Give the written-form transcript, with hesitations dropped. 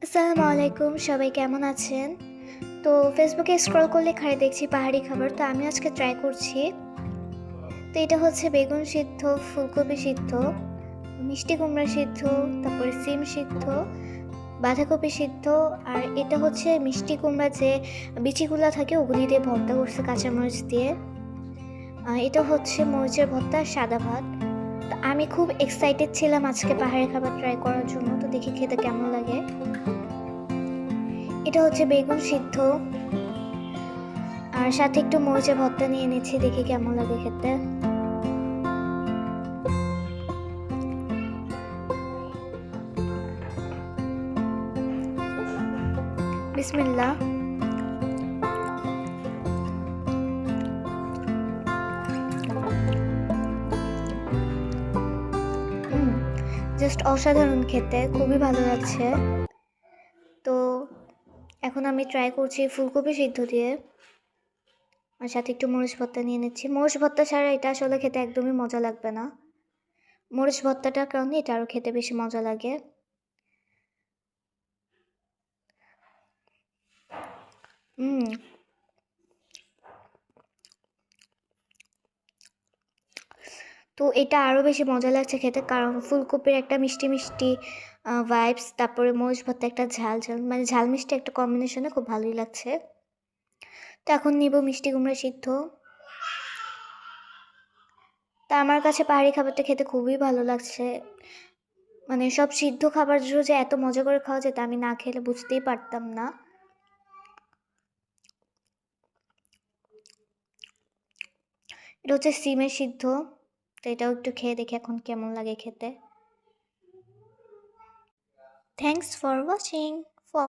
আসসালামু আলাইকুম, সবাই কেমন আছেন? তো ফেসবুকে স্ক্রল করলে দেখছি পাহাড়ি খাবার, তো আমি আজকে ট্রাই করছি। তো এটা হচ্ছে বেগুন সিদ্ধ, ফুলকপি সিদ্ধ, মিষ্টি কুমড়া সিদ্ধ, তারপরে সিম সিদ্ধ, বাঁধাকপি সিদ্ধ, আর এটা হচ্ছে মিষ্টি কুমড়া যে বিচিগুলা থাকে ওগুলি দিয়ে ভর্তা করছে কাঁচামরিচ দিয়ে। এটা হচ্ছে মরিচের ভর্তা আর সাদা ভাত। তো আমি খুব এক্সাইটেড ছিলাম আজকে পাহাড়ি খাবার ট্রাই করার জন্য, তো দেখি খেতে কেমন লাগে। এটা হচ্ছে বেগুন সিদ্ধ, আর সাথে একটু মরিচের ভর্তা নিয়ে নিচ্ছি, দেখি কেমন লাগে খেতে। বিসমিল্লাহ। জাস্ট অসাধারণ খেতে, খুবই ভালো লাগছে। তো এখন আমি ট্রাই করছি ফুলকপি সিদ্ধ দিয়ে, আর সাথে একটু মরিচ ভর্তা নিয়ে নিচ্ছি। মরিচ ভর্তা ছাড়া এটা আসলে খেতে একদমই মজা লাগবে না। মরিচ ভর্তাটার কারণে এটা আরও খেতে বেশি মজা লাগে। হুম তো এটা আরও বেশি মজা লাগছে খেতে, কারণ ফুলকপির একটা মিষ্টি মিষ্টি ভাইবস, তারপরে মরিচ ভর্তা একটা ঝাল ঝাল, মানে ঝাল মিষ্টি একটা কম্বিনেশনে খুব ভালোই লাগছে। তো এখন নিব মিষ্টি কুমড়া সিদ্ধ। তা আমার কাছে পাহাড়ি খাবারটা খেতে খুবই ভালো লাগছে। মানে সব সিদ্ধ খাবার যে এত মজা করে খাওয়া যেত আমি না খেলে বুঝতেই পারতাম না। এটা হচ্ছে সিমের সিদ্ধ, তো এটাও একটু খেয়ে দেখি এখন কেমন লাগে খেতে। Thanks for watching.